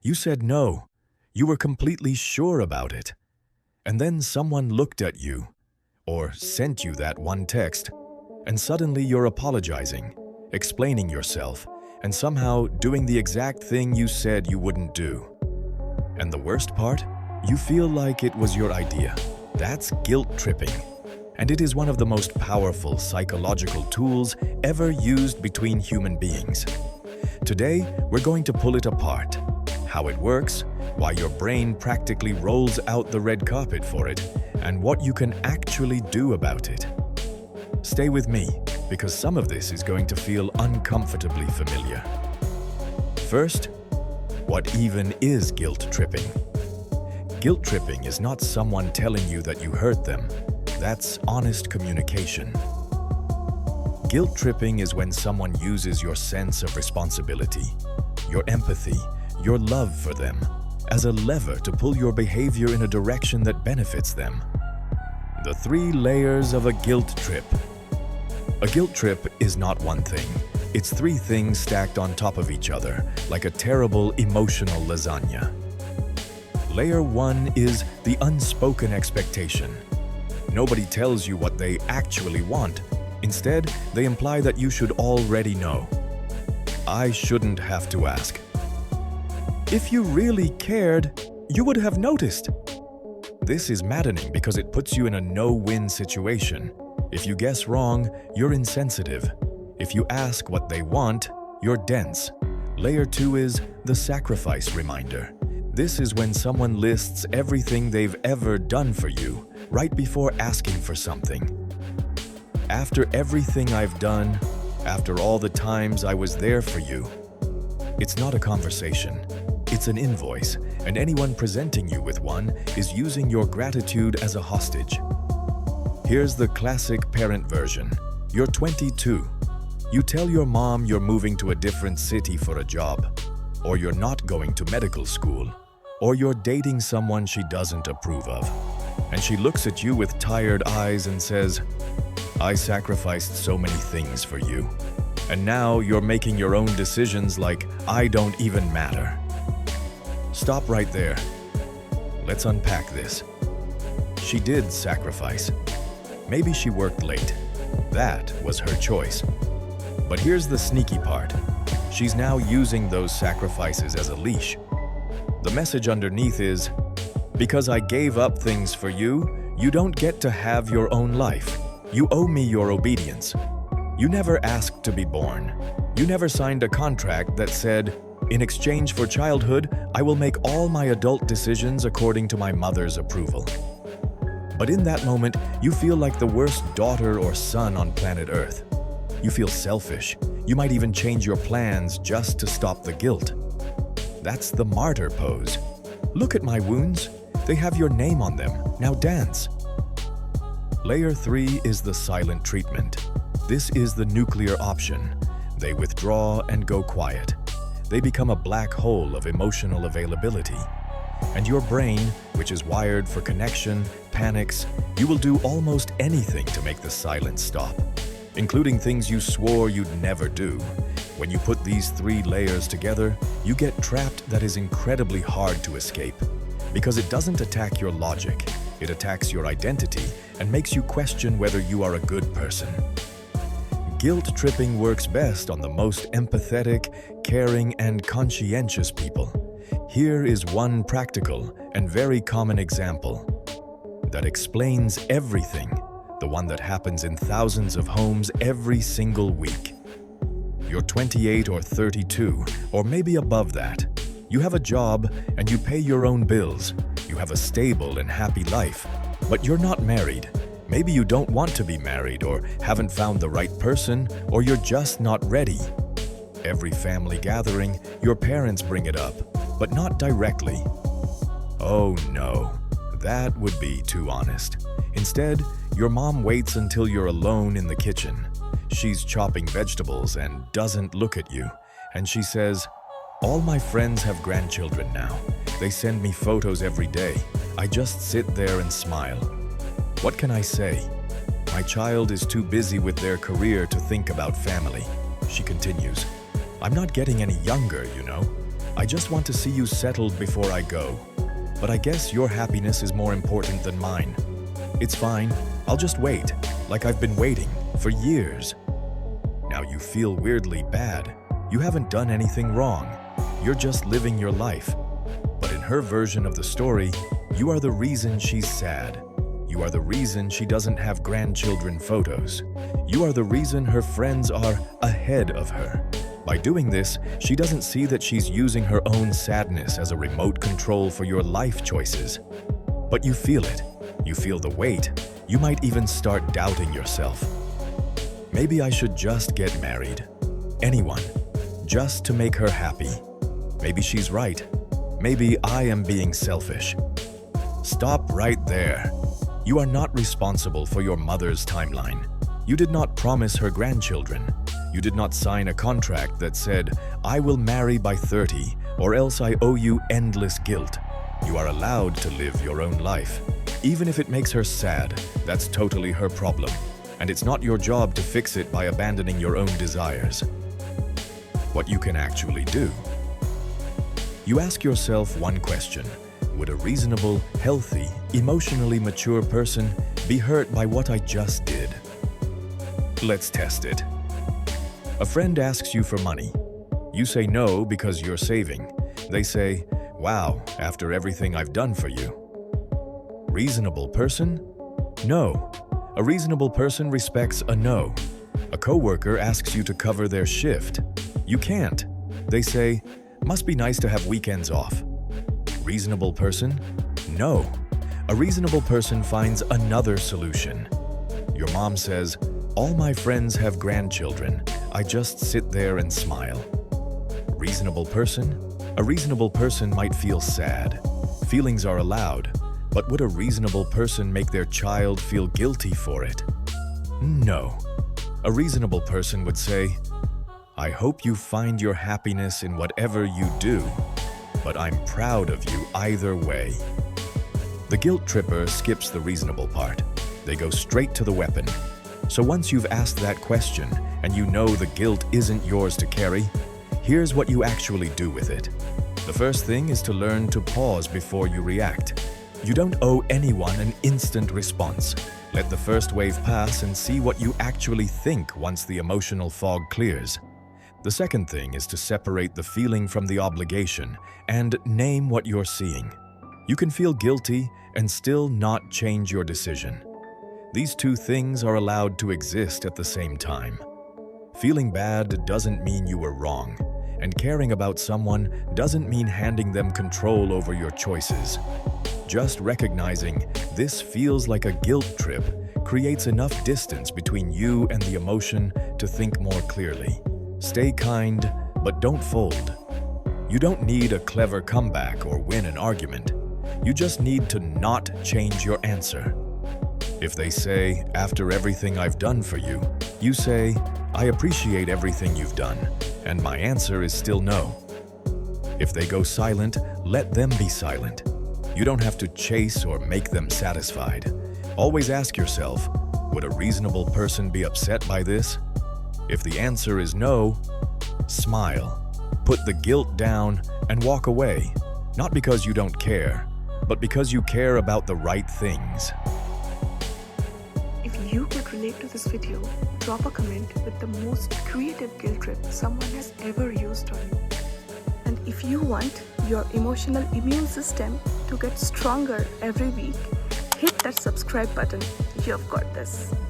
You said no. You were completely sure about it. And then someone looked at you, or sent you that one text, and suddenly you're apologizing, explaining yourself, and somehow doing the exact thing you said you wouldn't do. And the worst part? You feel like it was your idea. That's guilt tripping. And it is one of the most powerful psychological tools ever used between human beings. Today, we're going to pull it apart. How it works, why your brain practically rolls out the red carpet for it, and what you can actually do about it. Stay with me, because some of this is going to feel uncomfortably familiar. First, what even is guilt tripping? Guilt tripping is not someone telling you that you hurt them. That's honest communication. Guilt tripping is when someone uses your sense of responsibility, your empathy, your love for them, as a lever to pull your behavior in a direction that benefits them. The 3 layers of a guilt trip. A guilt trip is not one thing. It's 3 things stacked on top of each other, like a terrible emotional lasagna. Layer 1 is the unspoken expectation. Nobody tells you what they actually want. Instead, they imply that you should already know. I shouldn't have to ask. If you really cared, you would have noticed. This is maddening because it puts you in a no-win situation. If you guess wrong, you're insensitive. If you ask what they want, you're dense. Layer 2 is the sacrifice reminder. This is when someone lists everything they've ever done for you right before asking for something. After everything I've done, after all the times I was there for you. It's not a conversation. It's an invoice, and anyone presenting you with one is using your gratitude as a hostage. Here's the classic parent version. You're 22. You tell your mom you're moving to a different city for a job, or you're not going to medical school, or you're dating someone she doesn't approve of. And she looks at you with tired eyes and says, "I sacrificed so many things for you. And now you're making your own decisions like I don't even matter." Stop right there. Let's unpack this. She did sacrifice. Maybe she worked late. That was her choice. But here's the sneaky part. She's now using those sacrifices as a leash. The message underneath is, because I gave up things for you, you don't get to have your own life. You owe me your obedience. You never asked to be born. You never signed a contract that said, in exchange for childhood, I will make all my adult decisions according to my mother's approval. But in that moment, you feel like the worst daughter or son on planet Earth. You feel selfish. You might even change your plans just to stop the guilt. That's the martyr pose. Look at my wounds. They have your name on them. Now dance. Layer 3 is the silent treatment. This is the nuclear option. They withdraw and go quiet. They become a black hole of emotional availability. And your brain, which is wired for connection, panics. You will do almost anything to make the silence stop, including things you swore you'd never do. When you put these 3 layers together, you get trapped that is incredibly hard to escape. Because it doesn't attack your logic, it attacks your identity and makes you question whether you are a good person. Guilt tripping works best on the most empathetic, caring, and conscientious people. Here is one practical and very common example that explains everything, the one that happens in thousands of homes every single week. You're 28 or 32, or maybe above that. You have a job and you pay your own bills. You have a stable and happy life, but you're not married. Maybe you don't want to be married, or haven't found the right person, or you're just not ready. Every family gathering, your parents bring it up, but not directly. Oh no, that would be too honest. Instead, your mom waits until you're alone in the kitchen. She's chopping vegetables and doesn't look at you, and she says, "All my friends have grandchildren now. They send me photos every day. I just sit there and smile. What can I say? My child is too busy with their career to think about family," she continues. "I'm not getting any younger, you know. I just want to see you settled before I go. But I guess your happiness is more important than mine. It's fine, I'll just wait, like I've been waiting for years. Now you feel weirdly bad. You haven't done anything wrong. You're just living your life. But in her version of the story, you are the reason she's sad. You are the reason she doesn't have grandchildren photos. You are the reason her friends are ahead of her. By doing this, she doesn't see that she's using her own sadness as a remote control for your life choices. But you feel it. You feel the weight. You might even start doubting yourself. Maybe I should just get married. Anyone. Just to make her happy. Maybe she's right. Maybe I am being selfish. Stop right there. You are not responsible for your mother's timeline. You did not promise her grandchildren. You did not sign a contract that said, I will marry by 30, or else I owe you endless guilt. You are allowed to live your own life. Even if it makes her sad, that's totally her problem. And it's not your job to fix it by abandoning your own desires. What you can actually do. You ask yourself one question. Would a reasonable, healthy, emotionally mature person be hurt by what I just did? Let's test it. A friend asks you for money. You say no because you're saving. They say, wow, after everything I've done for you. Reasonable person? No. A reasonable person respects a no. A coworker asks you to cover their shift. You can't. They say, must be nice to have weekends off. Reasonable person? No. A reasonable person finds another solution. Your mom says, all my friends have grandchildren. I just sit there and smile. Reasonable person? A reasonable person might feel sad. Feelings are allowed, but would a reasonable person make their child feel guilty for it? No. A reasonable person would say, I hope you find your happiness in whatever you do, but I'm proud of you either way. The guilt tripper skips the reasonable part. They go straight to the weapon. So once you've asked that question and you know the guilt isn't yours to carry, here's what you actually do with it. The first thing is to learn to pause before you react. You don't owe anyone an instant response. Let the first wave pass and see what you actually think once the emotional fog clears. The second thing is to separate the feeling from the obligation and name what you're seeing. You can feel guilty and still not change your decision. These two things are allowed to exist at the same time. Feeling bad doesn't mean you were wrong, and caring about someone doesn't mean handing them control over your choices. Just recognizing this feels like a guilt trip creates enough distance between you and the emotion to think more clearly. Stay kind, but don't fold. You don't need a clever comeback or win an argument. You just need to not change your answer. If they say, after everything I've done for you, you say, I appreciate everything you've done, and my answer is still no. If they go silent, let them be silent. You don't have to chase or make them satisfied. Always ask yourself, would a reasonable person be upset by this? If the answer is no, smile. Put the guilt down and walk away, not because you don't care, but because you care about the right things. If you could relate to this video, drop a comment with the most creative guilt trip someone has ever used on you. And if you want your emotional immune system to get stronger every week, hit that subscribe button. You've got this.